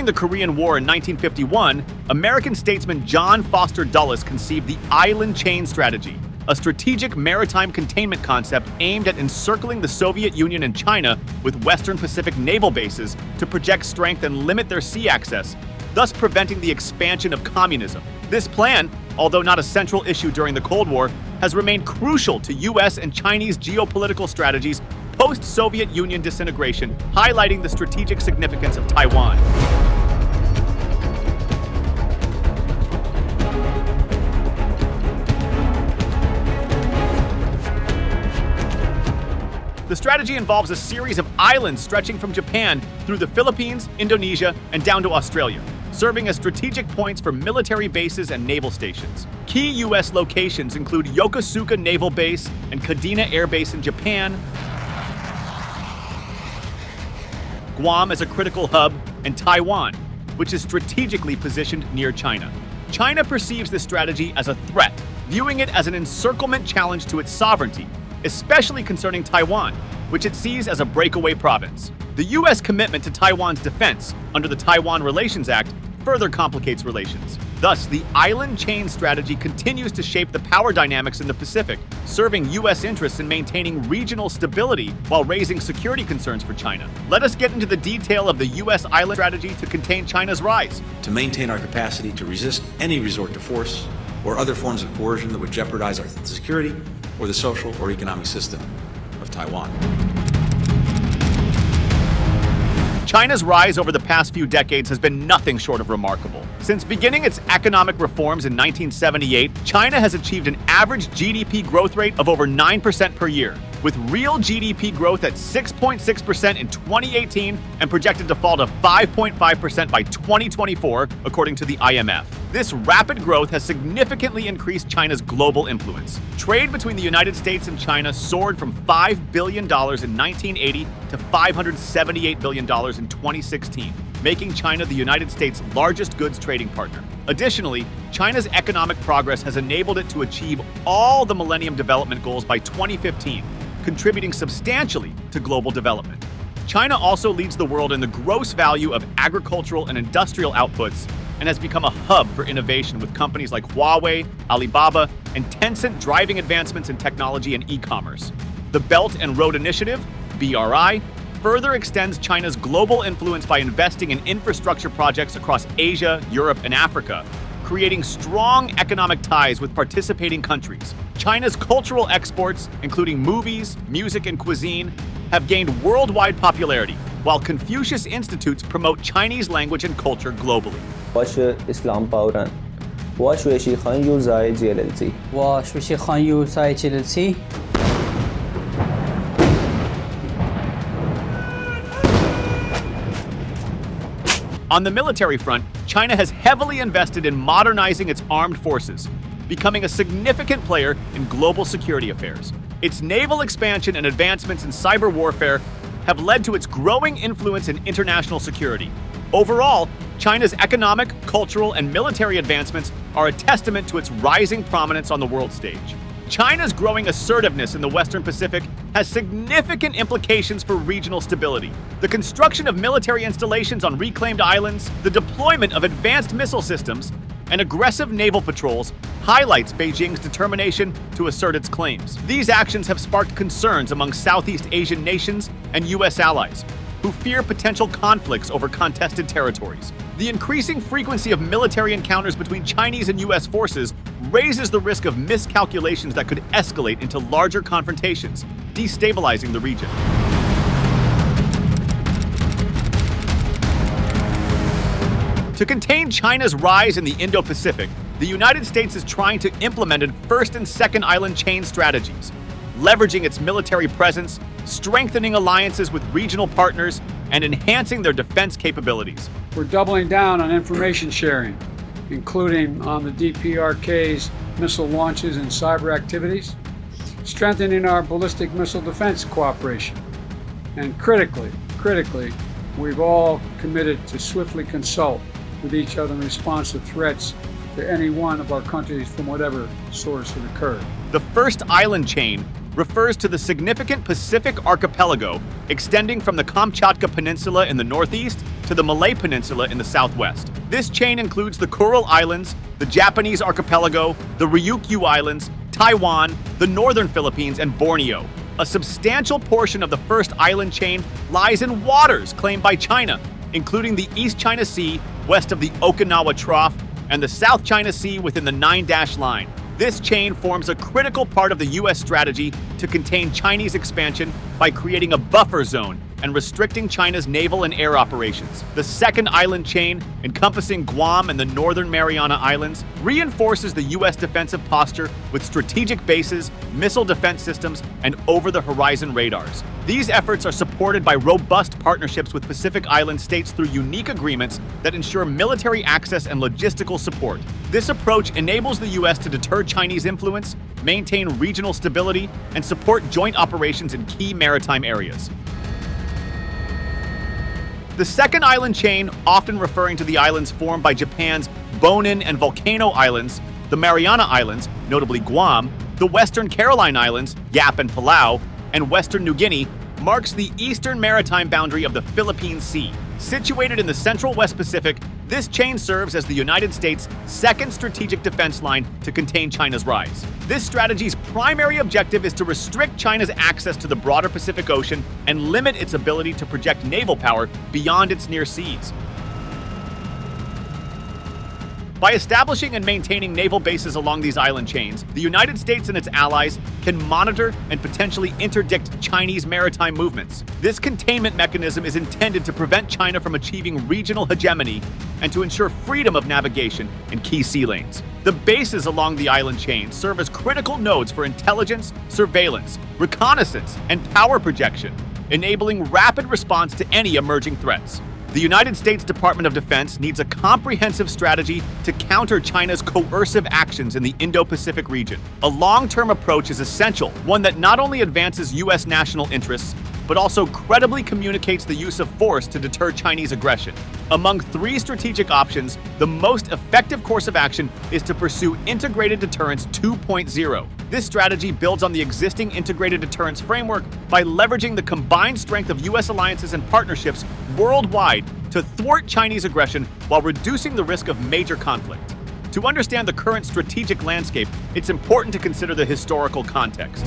During the Korean War in 1951, American statesman John Foster Dulles conceived the island chain strategy, a strategic maritime containment concept aimed at encircling the Soviet Union and China with Western Pacific naval bases to project strength and limit their sea access, thus preventing the expansion of communism. This plan, although not a central issue during the Cold War, has remained crucial to U.S. and Chinese geopolitical strategies post-Soviet Union disintegration, highlighting the strategic significance of Taiwan. The strategy involves a series of islands stretching from Japan through the Philippines, Indonesia, and down to Australia, serving as strategic points for military bases and naval stations. Key U.S. locations include Yokosuka Naval Base and Kadena Air Base in Japan, Guam as a critical hub, and Taiwan, which is strategically positioned near China. China perceives this strategy as a threat, viewing it as an encirclement challenge to its sovereignty, especially concerning Taiwan, which it sees as a breakaway province. The U.S. commitment to Taiwan's defense under the Taiwan Relations Act further complicates relations. Thus, the island chain strategy continues to shape the power dynamics in the Pacific, serving U.S. interests in maintaining regional stability while raising security concerns for China. Let us get into the detail of the U.S. island strategy to contain China's rise. To maintain our capacity to resist any resort to force or other forms of coercion that would jeopardize our security or the social or economic system of Taiwan. China's rise over the past few decades has been nothing short of remarkable. Since beginning its economic reforms in 1978, China has achieved an average GDP growth rate of over 9% per year, with real GDP growth at 6.6% in 2018 and projected to fall to 5.5% by 2024, according to the IMF. This rapid growth has significantly increased China's global influence. Trade between the United States and China soared from $5 billion in 1980 to $578 billion in 2016, making China the United States' largest goods trading partner. Additionally, China's economic progress has enabled it to achieve all the Millennium Development Goals by 2015, contributing substantially to global development. China also leads the world in the gross value of agricultural and industrial outputs and has become a hub for innovation with companies like Huawei, Alibaba, and Tencent driving advancements in technology and e-commerce. The Belt and Road Initiative, BRI, further extends China's global influence by investing in infrastructure projects across Asia, Europe, and Africa, creating strong economic ties with participating countries. China's cultural exports, including movies, music, and cuisine, have gained worldwide popularity, while Confucius Institutes promote Chinese language and culture globally. واش اسلام باوران واش وشي خان يو زاي جيللسي واش وشي خان يو زاي جيللسي. On the military front, China has heavily invested in modernizing its armed forces, becoming a significant player in global security affairs. Its naval expansion and advancements in cyber warfare have led to its growing influence in international security. Overall, China's economic, cultural, and military advancements are a testament to its rising prominence on the world stage. China's growing assertiveness in the Western Pacific has significant implications for regional stability. The construction of military installations on reclaimed islands, the deployment of advanced missile systems, and aggressive naval patrols highlights Beijing's determination to assert its claims. These actions have sparked concerns among Southeast Asian nations and U.S. allies, who fear potential conflicts over contested territories. The increasing frequency of military encounters between Chinese and U.S. forces raises the risk of miscalculations that could escalate into larger confrontations, destabilizing the region. To contain China's rise in the Indo-Pacific, the United States is trying to implement first and second island chain strategies, leveraging its military presence, strengthening alliances with regional partners, and enhancing their defense capabilities. We're doubling down on information sharing, including on the DPRK's missile launches and cyber activities, strengthening our ballistic missile defense cooperation, and critically, we've all committed to swiftly consult with each other in response to threats to any one of our countries from whatever source it occurred. The first island chain refers to the significant Pacific archipelago extending from the Kamchatka Peninsula in the northeast to the Malay Peninsula in the southwest. This chain includes the Kuril Islands, the Japanese archipelago, the Ryukyu Islands, Taiwan, the northern Philippines, and Borneo. A substantial portion of the first island chain lies in waters claimed by China, including the East China Sea west of the Okinawa Trough and the South China Sea within the Nine-Dash Line. This chain forms a critical part of the U.S. strategy to contain Chinese expansion by creating a buffer zone and restricting China's naval and air operations. The second island chain, encompassing Guam and the Northern Mariana Islands, reinforces the U.S. defensive posture with strategic bases, missile defense systems, and over-the-horizon radars. These efforts are supported by robust partnerships with Pacific Island states through unique agreements that ensure military access and logistical support. This approach enables the U.S. to deter Chinese influence, maintain regional stability, and support joint operations in key maritime areas. The second island chain, often referring to the islands formed by Japan's Bonin and Volcano Islands, the Mariana Islands, notably Guam, the Western Caroline Islands, Yap and Palau, and Western New Guinea, marks the eastern maritime boundary of the Philippine Sea. Situated in the central West Pacific, this chain serves as the United States' second strategic defense line to contain China's rise. This strategy's primary objective is to restrict China's access to the broader Pacific Ocean and limit its ability to project naval power beyond its near seas. By establishing and maintaining naval bases along these island chains, the United States and its allies can monitor and potentially interdict Chinese maritime movements. This containment mechanism is intended to prevent China from achieving regional hegemony and to ensure freedom of navigation in key sea lanes. The bases along the island chain serve as critical nodes for intelligence, surveillance, reconnaissance, and power projection, enabling rapid response to any emerging threats. The United States Department of Defense needs a comprehensive strategy to counter China's coercive actions in the Indo-Pacific region. A long-term approach is essential, one that not only advances U.S. national interests, but also credibly communicates the use of force to deter Chinese aggression. Among three strategic options, the most effective course of action is to pursue Integrated Deterrence 2.0. This strategy builds on the existing integrated deterrence framework by leveraging the combined strength of U.S. alliances and partnerships worldwide to thwart Chinese aggression while reducing the risk of major conflict. To understand the current strategic landscape, it's important to consider the historical context.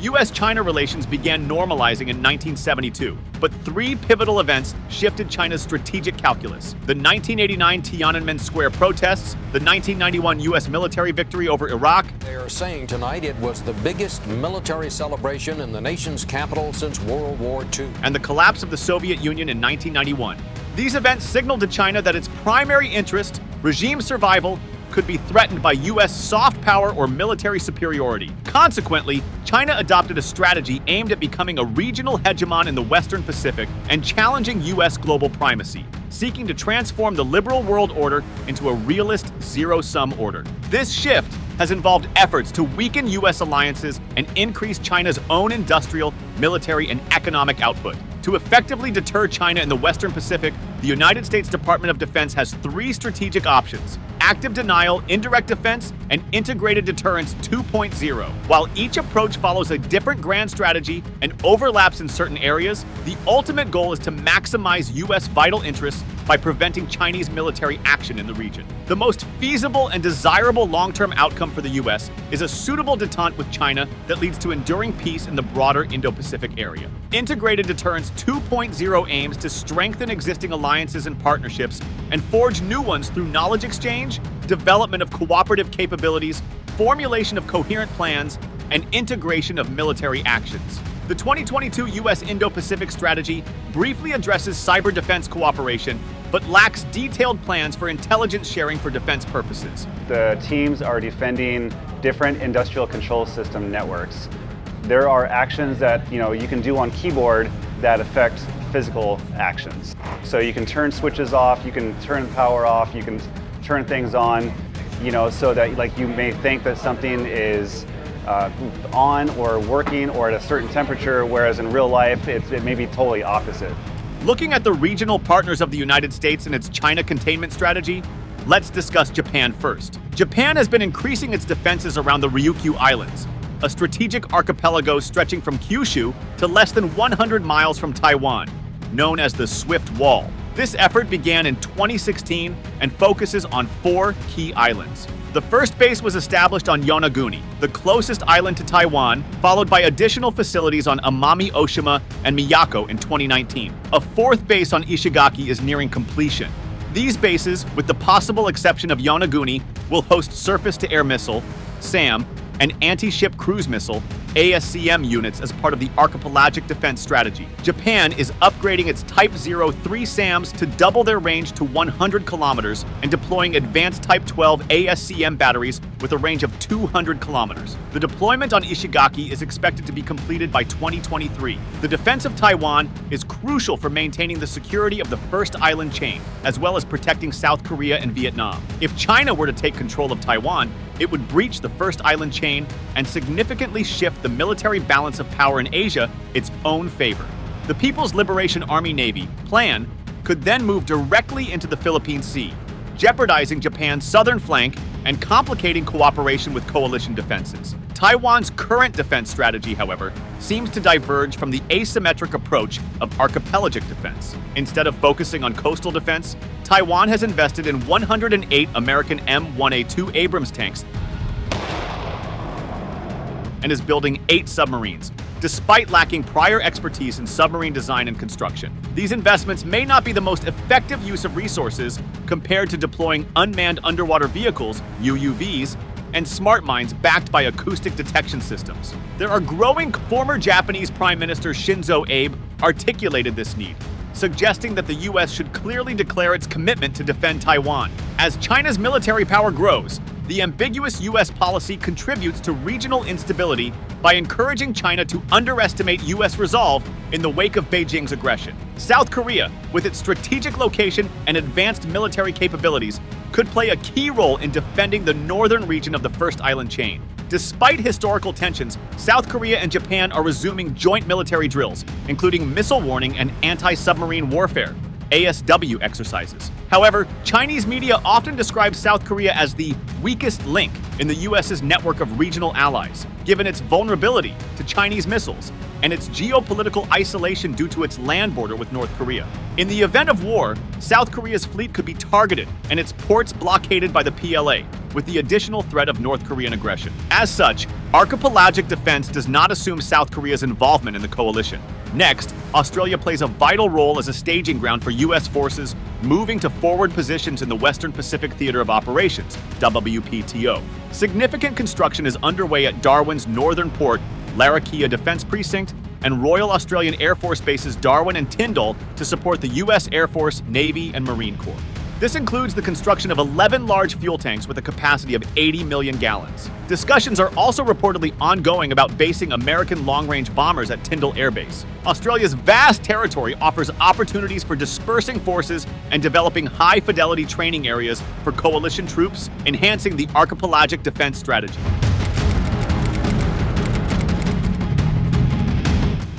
U.S. China relations began normalizing in 1972, but three pivotal events shifted China's strategic calculus: the 1989 Tiananmen Square protests, the 1991 U.S. military victory over Iraq. They are saying tonight it was the biggest military celebration in the nation's capital since World War II. And the collapse of the Soviet Union in 1991. These events signaled to China that its primary interest, regime survival, could be threatened by U.S. soft power or military superiority. Consequently, China adopted a strategy aimed at becoming a regional hegemon in the Western Pacific and challenging U.S. global primacy, seeking to transform the liberal world order into a realist zero-sum order. This shift has involved efforts to weaken U.S. alliances and increase China's own industrial, military, and economic output. To effectively deter China in the Western Pacific, the United States Department of Defense has three strategic options: active denial, indirect defense, and integrated deterrence 2.0. While each approach follows a different grand strategy and overlaps in certain areas, the ultimate goal is to maximize U.S. vital interests by preventing Chinese military action in the region. The most feasible and desirable long-term outcome for the U.S. is a suitable detente with China that leads to enduring peace in the broader Indo-Pacific area. Integrated Deterrence 2.0 aims to strengthen existing alliances and partnerships and forge new ones through knowledge exchange, development of cooperative capabilities, formulation of coherent plans, and integration of military actions. The 2022 U.S. Indo-Pacific strategy briefly addresses cyber defense cooperation, but lacks detailed plans for intelligence sharing for defense purposes. The teams are defending different industrial control system networks. There are actions that you can do on keyboard that affect physical actions. So you can turn switches off, you can turn the power off, you can turn things on, so that you may think that something is on or working or at a certain temperature, whereas in real life it may be totally opposite. Looking at the regional partners of the United States and its China containment strategy, Let's discuss Japan first. Japan has been increasing its defenses around the Ryukyu Islands, a strategic archipelago stretching from Kyushu to less than 100 miles from Taiwan, known as the Swift Wall. This effort began in 2016 and focuses on 4 key islands. The first base was established on Yonaguni, the closest island to Taiwan, followed by additional facilities on Amami Oshima and Miyako in 2019. A 4th base on Ishigaki is nearing completion. These bases, with the possible exception of Yonaguni, will host surface-to-air missile, SAM, and anti-ship cruise missile, ASCM units as part of the Archipelagic Defense strategy. Japan is upgrading its Type 03 SAMs to double their range to 100 kilometers and deploying advanced Type 12 ASCM batteries with a range of 200 kilometers. The deployment on Ishigaki is expected to be completed by 2023. The defense of Taiwan is crucial for maintaining the security of the first island chain, as well as protecting South Korea and Vietnam. If China were to take control of Taiwan, it would breach the first island chain and significantly shift the military balance of power in Asia its own favor. The People's Liberation Army Navy plan could then move directly into the Philippine Sea, jeopardizing Japan's southern flank and complicating cooperation with coalition defenses. Taiwan's current defense strategy, however, seems to diverge from the asymmetric approach of archipelagic defense. Instead of focusing on coastal defense, Taiwan has invested in 108 American M1A2 Abrams tanks and is building 8 submarines, despite lacking prior expertise in submarine design and construction. These investments may not be the most effective use of resources compared to deploying unmanned underwater vehicles, UUVs, and smart mines backed by acoustic detection systems. There are growing. Former Japanese Prime Minister Shinzo Abe articulated this need, suggesting that the U.S. should clearly declare its commitment to defend Taiwan. As China's military power grows, the ambiguous U.S. policy contributes to regional instability by encouraging China to underestimate U.S. resolve in the wake of Beijing's aggression. South Korea, with its strategic location and advanced military capabilities, could play a key role in defending the northern region of the first island chain. Despite historical tensions, South Korea and Japan are resuming joint military drills, including missile warning and anti-submarine warfare, ASW exercises. However, Chinese media often describe South Korea as the weakest link in the U.S.'s network of regional allies, given its vulnerability to Chinese missiles and its geopolitical isolation due to its land border with North Korea. In the event of war, South Korea's fleet could be targeted and its ports blockaded by the PLA, with the additional threat of North Korean aggression. As such, Archipelagic Defense does not assume South Korea's involvement in the coalition. Next, Australia plays a vital role as a staging ground for U.S. forces moving to forward positions in the Western Pacific Theater of Operations, WPTO. Significant construction is underway at Darwin's northern port, Larrakia Defense Precinct, and Royal Australian Air Force bases Darwin and Tyndall to support the U.S. Air Force, Navy, and Marine Corps. This includes the construction of 11 large fuel tanks with a capacity of 80 million gallons. Discussions are also reportedly ongoing about basing American long-range bombers at Tyndall Air Base. Australia's vast territory offers opportunities for dispersing forces and developing high-fidelity training areas for coalition troops, enhancing the archipelagic defense strategy.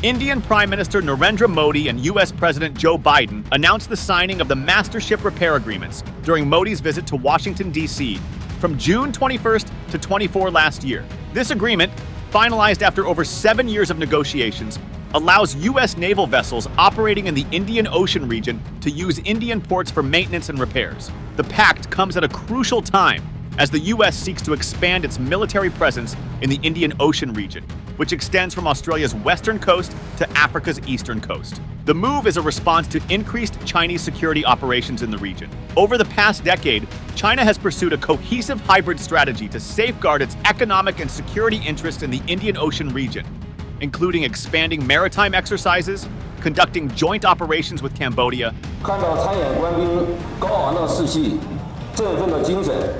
Indian Prime Minister Narendra Modi and U.S. President Joe Biden announced the signing of the Master Ship Repair Agreements during Modi's visit to Washington, D.C. from June 21st to 24 last year. This agreement, finalized after over 7 years of negotiations, allows U.S. naval vessels operating in the Indian Ocean region to use Indian ports for maintenance and repairs. The pact comes at a crucial time as the U.S. seeks to expand its military presence in the Indian Ocean region, which extends from Australia's western coast to Africa's eastern coast. The move is a response to increased Chinese security operations in the region. Over the past decade, China has pursued a cohesive hybrid strategy to safeguard its economic and security interests in the Indian Ocean region, including expanding maritime exercises, conducting joint operations with Cambodia, 看到参演官兵高昂的士气、振奋的精神，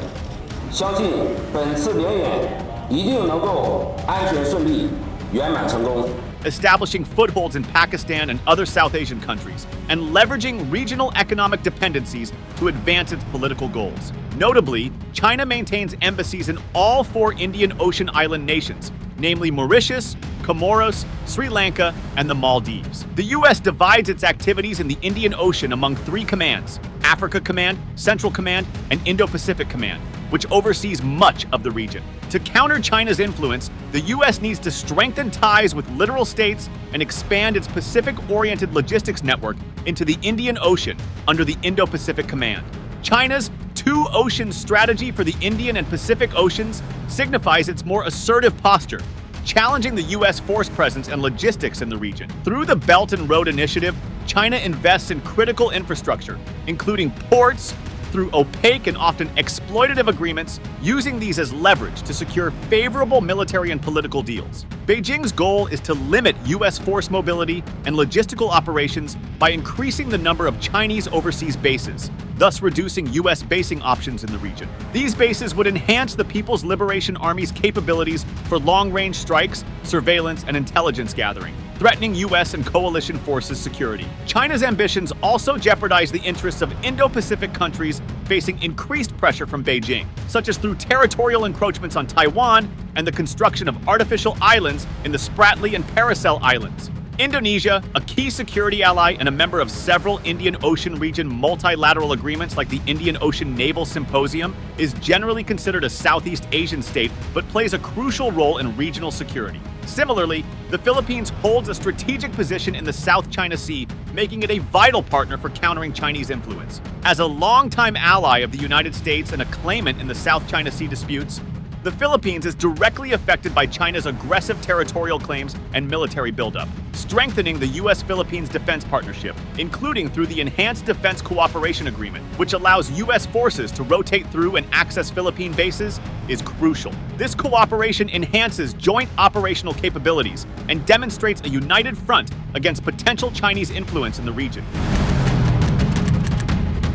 相信本次联演一定能够安全顺利、圆满成功。 establishing footholds in Pakistan and other South Asian countries, and leveraging regional economic dependencies to advance its political goals. Notably, China maintains embassies in all 4 Indian Ocean island nations, namely Mauritius, Comoros, Sri Lanka, and the Maldives. The U.S. divides its activities in the Indian Ocean among three commands: Africa Command, Central Command, and Indo-Pacific Command, which oversees much of the region. To counter China's influence, the U.S. needs to strengthen ties with littoral states and expand its Pacific-oriented logistics network into the Indian Ocean under the Indo-Pacific Command. China's two-ocean strategy for the Indian and Pacific Oceans signifies its more assertive posture, challenging the U.S. force presence and logistics in the region. Through the Belt and Road Initiative, China invests in critical infrastructure, including ports, through opaque and often exploitative agreements, using these as leverage to secure favorable military and political deals. Beijing's goal is to limit U.S. force mobility and logistical operations by increasing the number of Chinese overseas bases, thus reducing U.S. basing options in the region. These bases would enhance the People's Liberation Army's capabilities for long-range strikes, surveillance, and intelligence gathering, threatening U.S. and coalition forces' security. China's ambitions also jeopardize the interests of Indo-Pacific countries facing increased pressure from Beijing, such as through territorial encroachments on Taiwan and the construction of artificial islands in the Spratly and Paracel Islands. Indonesia, a key security ally and a member of several Indian Ocean region multilateral agreements like the Indian Ocean Naval Symposium, is generally considered a Southeast Asian state but plays a crucial role in regional security. Similarly, the Philippines holds a strategic position in the South China Sea, making it a vital partner for countering Chinese influence. As a longtime ally of the United States and a claimant in the South China Sea disputes, the Philippines is directly affected by China's aggressive territorial claims and military buildup, strengthening the U.S.-Philippines defense partnership, including through the Enhanced Defense Cooperation Agreement, which allows U.S. forces to rotate through and access Philippine bases, is crucial. This cooperation enhances joint operational capabilities and demonstrates a united front against potential Chinese influence in the region.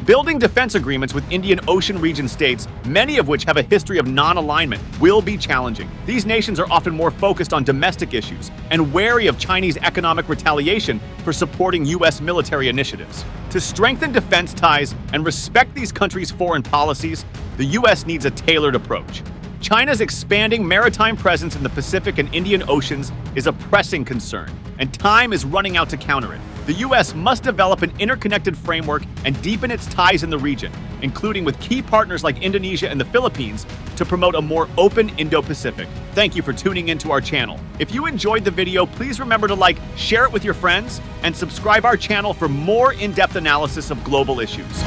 Building defense agreements with Indian Ocean region states, many of which have a history of non-alignment, will be challenging. These nations are often more focused on domestic issues and wary of Chinese economic retaliation for supporting U.S. military initiatives. To strengthen defense ties and respect these countries' foreign policies, the U.S. needs a tailored approach. China's expanding maritime presence in the Pacific and Indian Oceans is a pressing concern, and time is running out to counter it. The U.S. must develop an interconnected framework and deepen its ties in the region, including with key partners like Indonesia and the Philippines, to promote a more open Indo-Pacific. Thank you for tuning into our channel. If you enjoyed the video, please remember to like, share it with your friends, and subscribe our channel for more in-depth analysis of global issues.